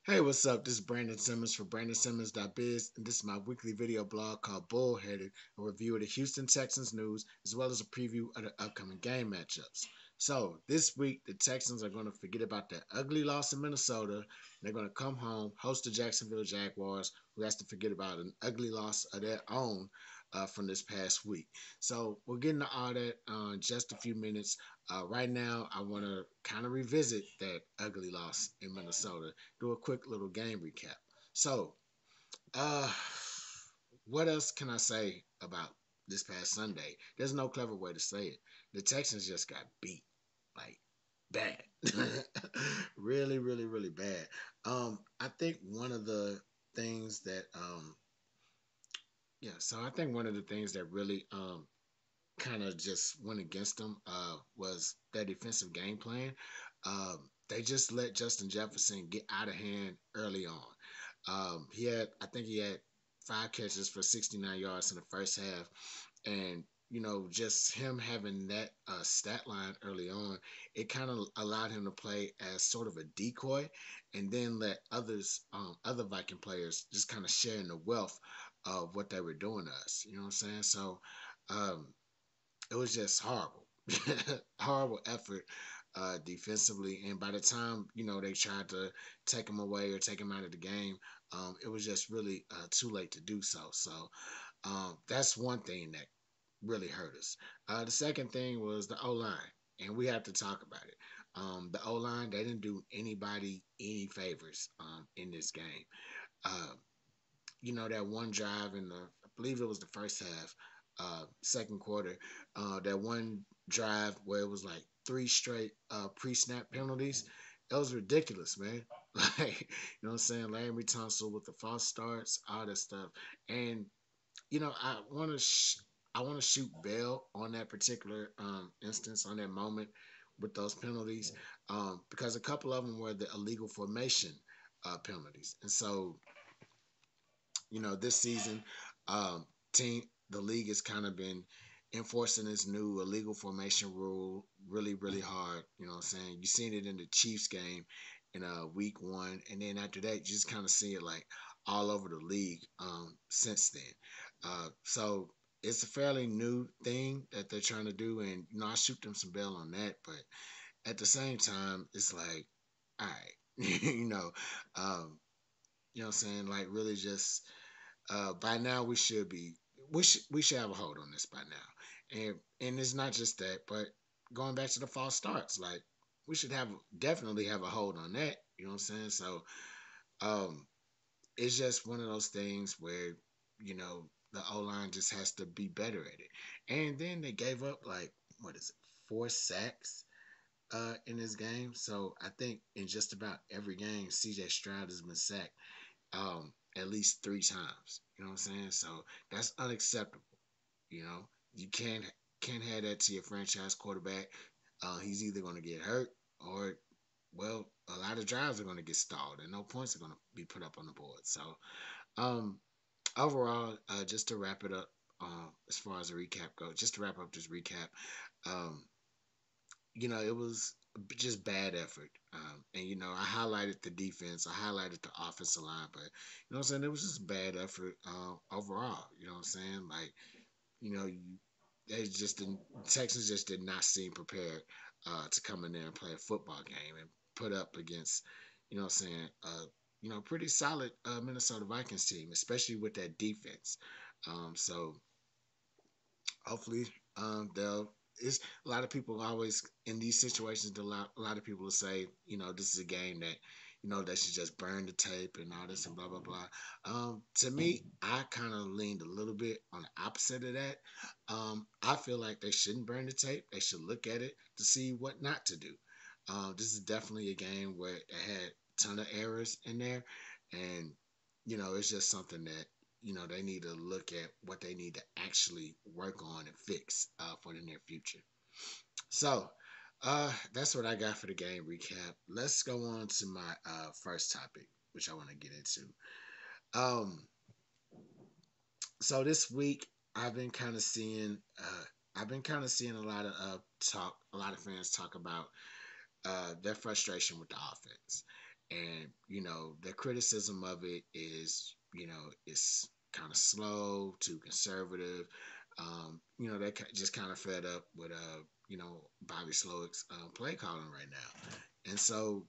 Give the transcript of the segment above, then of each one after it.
Hey, what's up? This is Brandon Simmons for BrandonSimmons.biz, and this is my weekly video blog called Bullheaded, a review of the Houston Texans news, as well as a preview of the upcoming game matchups. So, this week, the Texans are going to forget about that ugly loss in Minnesota. They're going to come home, host the Jacksonville Jaguars, who has to forget about an ugly loss of their own from this past week. So, we'll get into all that in just a few minutes. Right now, I want to kind of revisit that ugly loss in Minnesota, do a quick little game recap. So, uh, what else can I say about this past Sunday? There's no clever way to say it. The Texans just got beat, like bad, really, really, really bad. I think one of the things that, yeah, so I think one of the things that really kind of just went against them was their defensive game plan. They just let Justin Jefferson get out of hand early on. I think he had 5 catches for 69 yards in the first half, and just him having that stat line early on, it kind of allowed him to play as sort of a decoy, and then let other Viking players just kind of share in the wealth of what they were doing to us. You know what I'm saying? So. Um, it was just horrible, horrible effort defensively. And by the time they tried to take him away or take him out of the game, it was just really too late to do so. So that's one thing that really hurt us. The second thing was the O line, and we have to talk about it. The O line, they didn't do anybody any favors in this game. Uh, that one drive I believe it was the first half, second quarter, that one drive where it was like three straight pre-snap penalties. That was ridiculous, man. Like, what I'm saying? Larry Tunsil with the false starts, all that stuff. And, I want to shoot Bell on that particular instance, on that moment with those penalties, because a couple of them were the illegal formation penalties. And so, this season, team the league has kind of been enforcing this new illegal formation rule really, really hard. You know what I'm saying? You seen it in the Chiefs game in week one, and then after that, you just kind of see it like all over the league since then. So it's a fairly new thing that they're trying to do, and I shoot them some bail on that, but at the same time, it's like, all right, um, what I'm saying? Like, really just by now we should have a hold on this by now, and it's not just that, but going back to the false starts, like we should have definitely have a hold on that. You know what I'm saying? So um, it's just one of those things where the O line just has to be better at it, and then they gave up like what is it, 4 sacks in this game. So I think in just about every game, CJ Stroud has been sacked at least 3 times. You know what I'm saying? So that's unacceptable. You can't have that to your franchise quarterback. He's either going to get hurt or, well, a lot of drives are going to get stalled and no points are going to be put up on the board. So um, overall, just to wrap it up, as far as the recap goes, just to wrap up this recap, um, it was just bad effort. And I highlighted the defense, I highlighted the offensive line, but what I'm saying, it was just bad effort overall. You know what I'm saying? Like, they just didn't. Texans just did not seem prepared to come in there and play a football game and put up against, what I'm saying, pretty solid Minnesota Vikings team, especially with that defense. So hopefully they'll. It's a lot of people always in these situations. A lot of people will say, this is a game that, they should just burn the tape and all this and blah blah blah. To me, I kind of leaned a little bit on the opposite of that. I feel like they shouldn't burn the tape. They should look at it to see what not to do. This is definitely a game where it had a ton of errors in there, and it's just something that they need to look at what they need to actually work on and fix for the near future. So that's what I got for the game recap. Let's go on to my first topic, which I want to get into. Um, so this week I've been kind of seeing a lot of a lot of fans talk about their frustration with the offense. And the criticism of it is, it's kind of slow, too conservative. They just kind of fed up with Bobby Slowick's play calling right now. And so,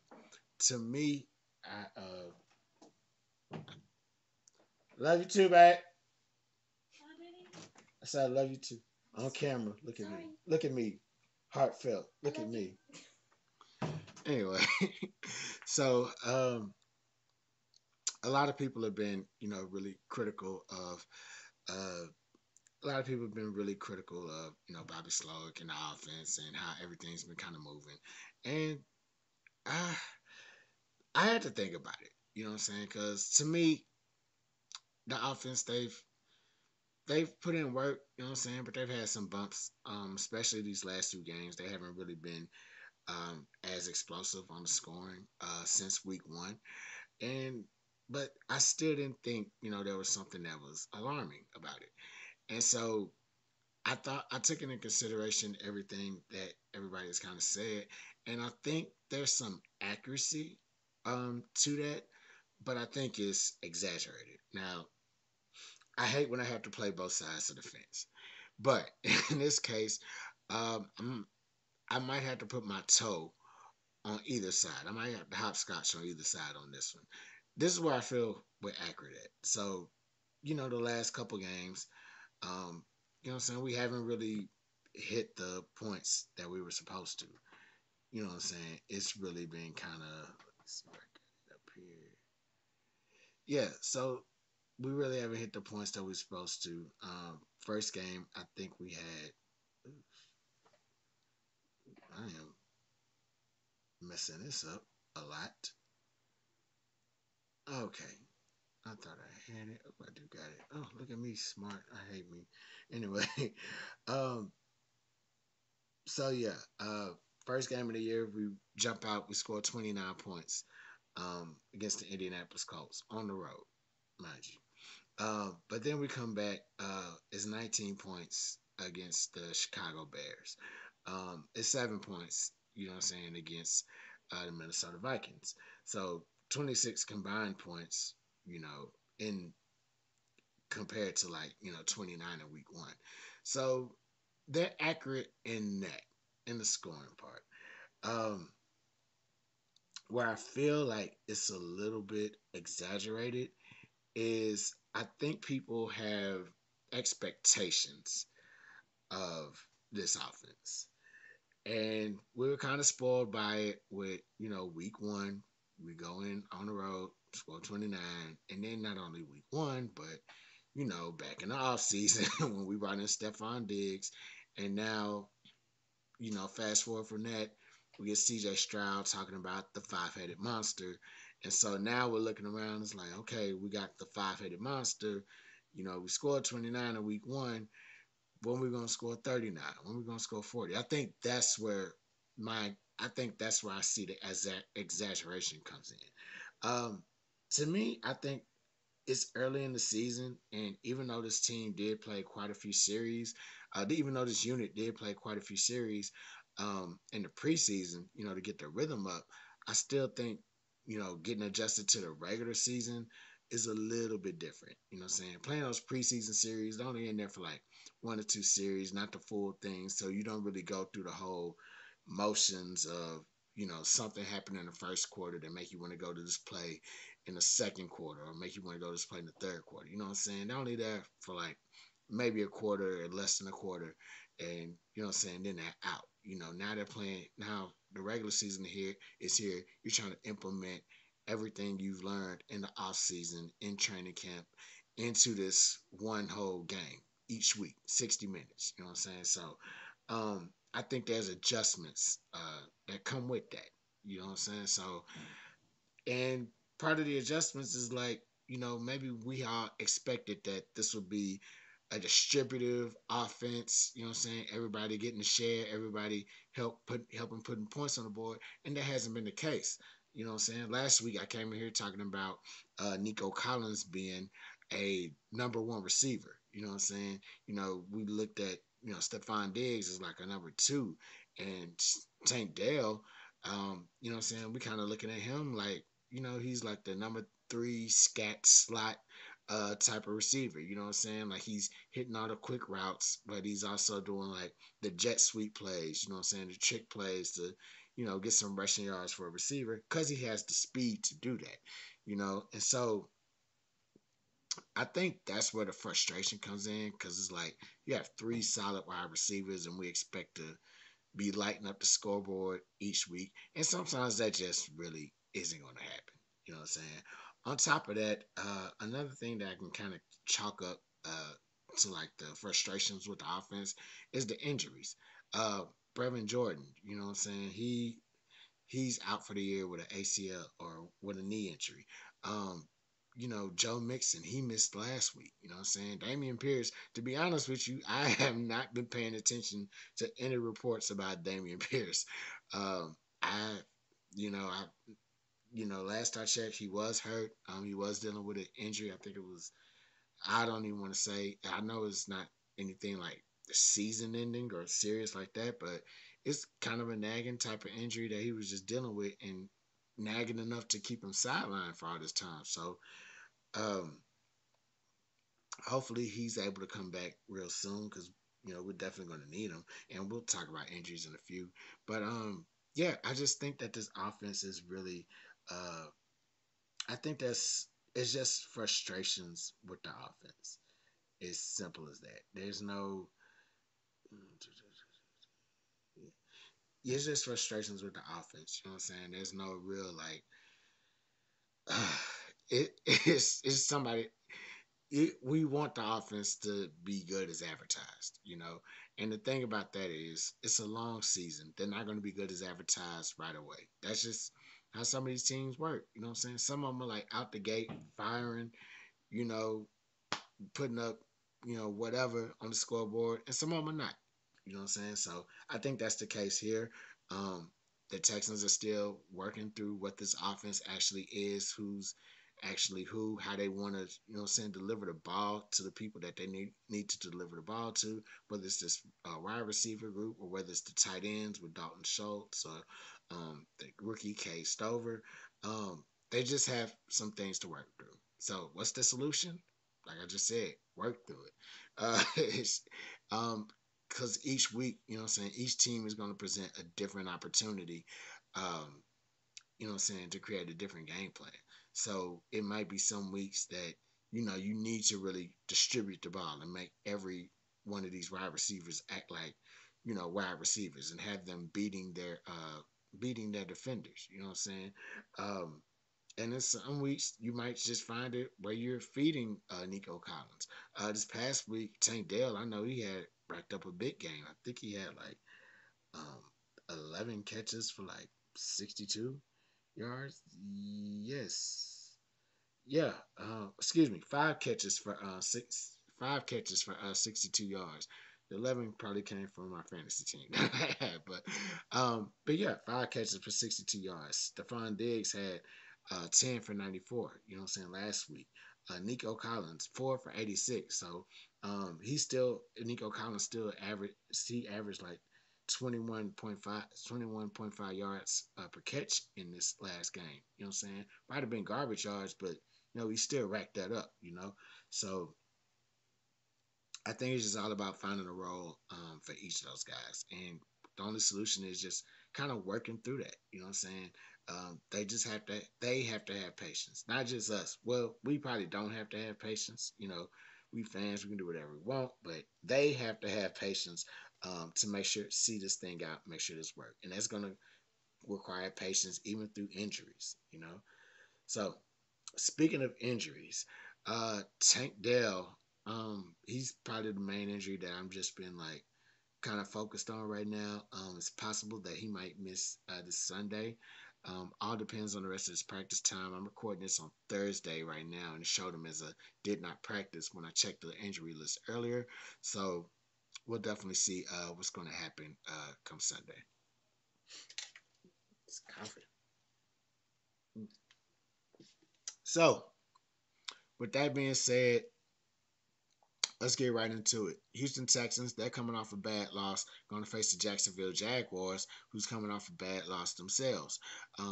to me, I love you too, babe. I said I love you too. On camera, look at me. Look at me. Heartfelt. Look at me. Anyway, so a lot of people have been, really critical of. A lot of people have been really critical of, Bobby Slowick and the offense and how everything's been kind of moving, and I, I had to think about it. You know what I'm saying? Because to me, the offense they've put in work. You know what I'm saying? But they've had some bumps, especially these last two games. They haven't really been as explosive on the scoring since week one. And but I still didn't think there was something that was alarming about it. And so I took into consideration everything that everybody has kind of said, and I think there's some accuracy to that, but I think it's exaggerated. Now, I hate when I have to play both sides of the fence, but in this case, I might have to put my toe on either side. I might have to hopscotch on either side on this one. This is where I feel we're accurate at. So, the last couple games, what I'm saying, we haven't really hit the points that we were supposed to. You know what I'm saying? It's really been kind of, let's see if I get it up here. Yeah, so we really haven't hit the points that we are supposed to. First game, I think we had. I am messing this up a lot. Okay, I thought I had it. Oh, I do got it. Oh, look at me, smart. I hate me. Anyway, um, so yeah, first game of the year, we jump out. We scored 29 points against the Indianapolis Colts on the road, mind you. But then we come back. It's 19 points against the Chicago Bears. It's 7 points. You know what I'm saying, against the Minnesota Vikings. So 26 combined points. In compared to, like, 29 in week one. So they're accurate in that, in the scoring part. Um, where I feel like it's a little bit exaggerated is I think people have expectations of this offense. And we were kind of spoiled by it with, week one, we go in on the road, score 29, and then not only week one, but back in the off season when we brought in Stephon Diggs, and now, fast forward from that, we get CJ Stroud talking about the five-headed monster. And so now we're looking around, it's like, okay, we got the five-headed monster. We scored 29 in week one. When we going to score 39? When we going to score 40? I think that's where I see the exaggeration comes in. To me, I think it's early in the season, and even though this team did play quite a few series, even though this unit did play quite a few series in the preseason, to get the rhythm up, I still think, getting adjusted to the regular season is a little bit different. You know what I'm saying? Playing those preseason series, they're only in there for like one or two series, not the full thing. So you don't really go through the whole motions of, something happened in the first quarter that make you want to go to this play in the second quarter or make you want to go to this play in the third quarter. You know what I'm saying? They're only there for like maybe a quarter or less than a quarter. And you know what I'm saying? Then they're out. Now they're playing. Now the regular season is here. You're trying to implement everything you've learned in the off season, in training camp, into this one whole game each week, 60 minutes. You know what I'm saying? So I think there's adjustments that come with that. You know what I'm saying? So, and part of the adjustments is like, maybe we all expected that this would be a distributive offense, you know what I'm saying? Everybody getting to share, everybody helping putting points on the board, and that hasn't been the case. You know what I'm saying? Last week I came in here talking about Nico Collins being a number one receiver. You know what I'm saying? We looked at, Stephon Diggs is like a number two, and Tank Dell, you know what I'm saying? We kind of looking at him like, he's like the number three scat slot type of receiver. You know what I'm saying? Like he's hitting all the quick routes, but he's also doing like the jet sweep plays. You know what I'm saying? The trick plays to get some rushing yards for a receiver because he has the speed to do that. And so I think that's where the frustration comes in because it's like you have three solid wide receivers and we expect to be lighting up the scoreboard each week. And sometimes that just really isn't going to happen. You know what I'm saying? On top of that, another thing that I can kind of chalk up to like the frustrations with the offense is the injuries. Uh, Brevin Jordan, you know what I'm saying? He's out for the year with an ACL or with a knee injury. Um, Joe Mixon, he missed last week. You know what I'm saying? Damian Pierce, to be honest with you, I have not been paying attention to any reports about Damian Pierce. I, I, last I checked, he was hurt. He was dealing with an injury. I think it was, I don't even want to say, I know it's not anything like season ending or serious like that, but it's kind of a nagging type of injury that he was just dealing with and nagging enough to keep him sidelined for all this time. So, um, hopefully he's able to come back real soon because we're definitely going to need him, and we'll talk about injuries in a few. But yeah, I just think that this offense is really, uh, I think it's just frustrations with the offense. It's simple as that. There's no, it's just frustrations with the offense. You know what I'm saying? There's no real like, it's somebody we want the offense to be good as advertised, And the thing about that is, it's a long season. They're not going to be good as advertised right away. That's just how some of these teams work. You know what I'm saying? Some of them are like out the gate, firing, you know, putting up, whatever on the scoreboard, and some of them are not. You know what I'm saying? So I think that's the case here. Um, the Texans are still working through what this offense actually is, who's actually who, how they want to, deliver the ball to the people that they need to deliver the ball to, whether it's this wide receiver group or whether it's the tight ends with Dalton Schultz or the rookie Kay Stover. They just have some things to work through. So what's the solution? Like I just said, work through it. It's, because each week, each team is going to present a different opportunity, um, to create a different game plan. So it might be some weeks that, you need to really distribute the ball and make every one of these wide receivers act like, wide receivers and have them beating their defenders. You know what I'm saying? Um, and in some weeks, you might just find it where you're feeding Nico Collins. This past week, Tank Dell, I know he had racked up a big game. I think he had like um, 11 catches for like 62 yards. Yes. Yeah. Excuse me. Five catches for 62 yards. The 11 probably came from my fantasy team, but yeah, 5 catches for 62 yards. Stephon Diggs had 10 for 94. You know what I'm saying? Last week, Nico Collins 4 for 86. So Nico Collins still average. He averaged like 21.5 yards per catch in this last game. You know what I'm saying? Might have been garbage yards, but he still racked that up. So I think it's just all about finding a role for each of those guys, and the only solution is just kind of working through that. You know what I'm saying? They have to have patience, not just us. Well, we probably don't have to have patience. We fans, we can do whatever we want, but they have to have patience to make sure see this thing out, make sure this work, and that's gonna require patience even through injuries. So speaking of injuries, Tank Dell, he's probably the main injury that I'm just been like kind of focused on right now. It's possible that he might miss this Sunday. All depends on the rest of his practice time. I'm recording this on Thursday right now, and it showed him as a did not practice when I checked the injury list earlier. So we'll definitely see what's going to happen come Sunday. It's coffee. So with that being said, let's get right into it. Houston Texans, they're coming off a bad loss, going to face the Jacksonville Jaguars, who's coming off a bad loss themselves.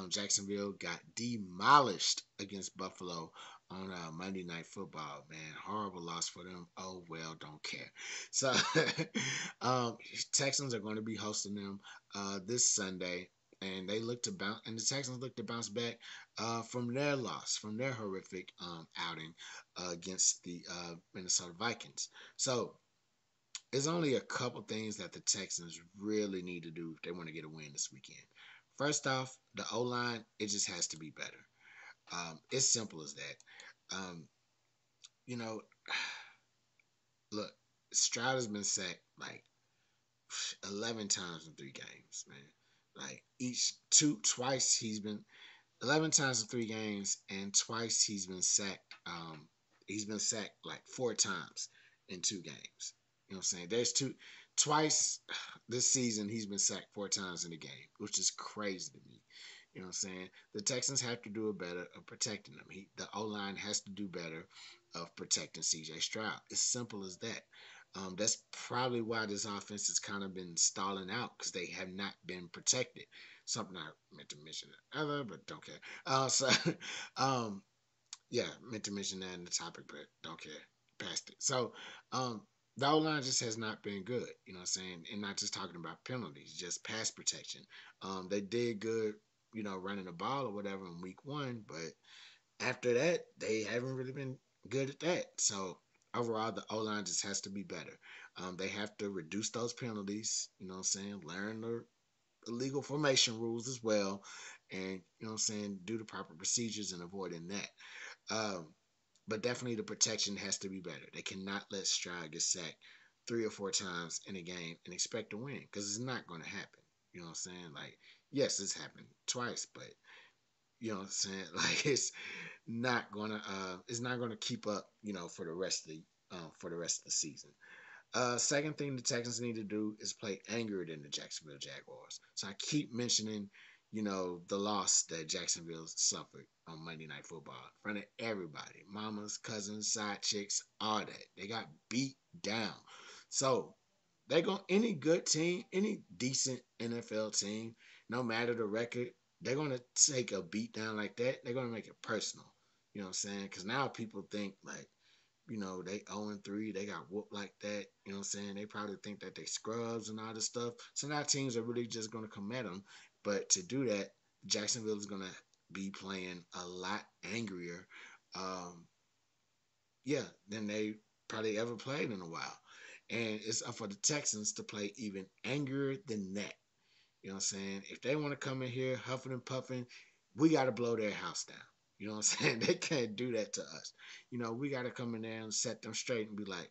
Jacksonville got demolished against Buffalo on Monday Night Football. Man, horrible loss for them. Oh well, don't care. So, um, Texans are going to be hosting them this Sunday. And they look to bounce, and the Texans look to bounce back from their loss, from their horrific outing against the Minnesota Vikings. So there's only a couple things that the Texans really need to do if they want to get a win this weekend. First off, the O line, it just has to be better. It's simple as that. You know, look, Stroud has been sacked like 11 times in 3 games, man. Like twice he's been 11 times in 3 games, and twice he's been sacked. He's been sacked like 4 times in 2 games. You know what I'm saying? Twice this season he's been sacked 4 times in a game, which is crazy to me. You know what I'm saying? The Texans have to do a better of protecting them. The O line has to do better of protecting CJ Stroud. It's simple as that. That's probably why this offense has kind of been stalling out because they have not been protected. Something I meant to mention earlier, but don't care. Um, yeah, meant to mention that in the topic, but don't care. Past it. So, um, the O line just has not been good. You know what I'm saying? And not just talking about penalties, just pass protection. They did good, running the ball or whatever in week 1, but after that, they haven't really been good at that. So overall, the O line just has to be better. They have to reduce those penalties. You know what I'm saying? Learn the illegal formation rules as well, and you know what I'm saying, do the proper procedures and avoiding that. Um, but definitely the protection has to be better. They cannot let Stroud get sacked 3 or 4 times in a game and expect to win because it's not going to happen. You know what I'm saying? Like, yes, it's happened twice, but you know what I'm saying? Like, it's not gonna keep up. For the rest of the season. Second thing the Texans need to do is play angrier than the Jacksonville Jaguars. So I keep mentioning, the loss that Jacksonville suffered on Monday Night Football in front of everybody, mamas, cousins, side chicks, all that. They got beat down. So they going any good team, any decent NFL team, no matter the record, they're gonna take a beat down like that. They're gonna make it personal. You know what I'm saying? Because now people think like, they 0-3, they got whooped like that. You know what I'm saying? They probably think that they scrubs and all this stuff. So now teams are really just going to come at them. But to do that, Jacksonville is going to be playing a lot angrier, um, yeah, than they probably ever played in a while. And it's up for the Texans to play even angrier than that. You know what I'm saying? If they want to come in here huffing and puffing, we got to blow their house down. You know what I'm saying? They can't do that to us. We got to come in there and set them straight and be like,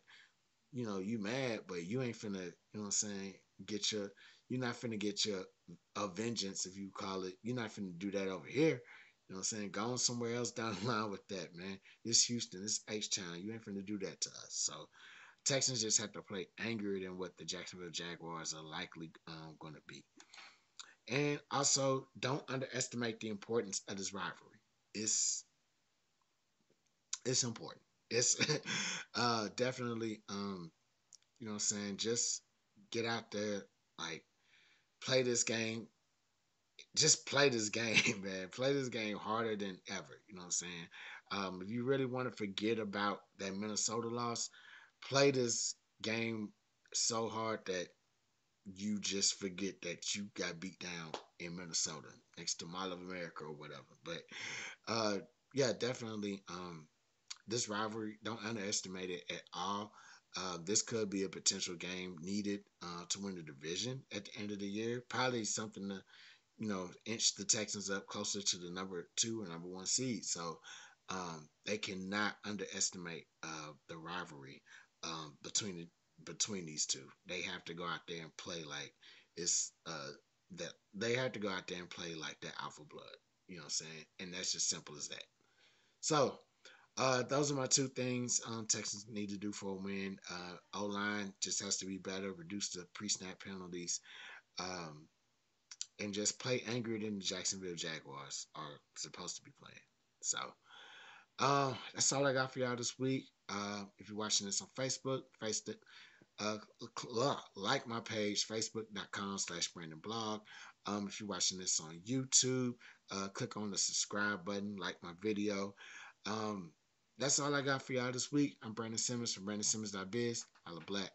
you mad, but you ain't finna, you know what I'm saying, you're not finna get your vengeance, if you call it. You're not finna do that over here. You know what I'm saying? Go on somewhere else down the line with that, man. This Houston, this H-Town. You ain't finna do that to us. So Texans just have to play angrier than what the Jacksonville Jaguars are likely going to be. And also, don't underestimate the importance of this rivalry. It's it's important. It's definitely you know what I'm saying, just get out there, like play this game. Just play this game, man. Play this game harder than ever. You know what I'm saying? If you really want to forget about that Minnesota loss, play this game so hard that you just forget that you got beat down in Minnesota next to Mall of America or whatever. But uh, yeah, definitely. This rivalry, don't underestimate it at all. This could be a potential game needed to win the division at the end of the year. Probably something to inch the Texans up closer to the number 2 and number 1 seed. So they cannot underestimate the rivalry between these two. They have to go out there and play like it's that they have to go out there and play like that alpha blood. You know what I'm saying? And that's just simple as that. So those are my 2 things Texans need to do for a win. O line just has to be better, reduce the pre-snap penalties, um, and just play angrier than the Jacksonville Jaguars are supposed to be playing. So That's all I got for y'all this week. If you're watching this on Facebook, uh, like my page, facebook.com/BrandonBlog. If you're watching this on YouTube, click on the subscribe button, like my video. Um, that's all I got for y'all this week. I'm Brandon Simmons from BrandonSimmons.biz. Holla black.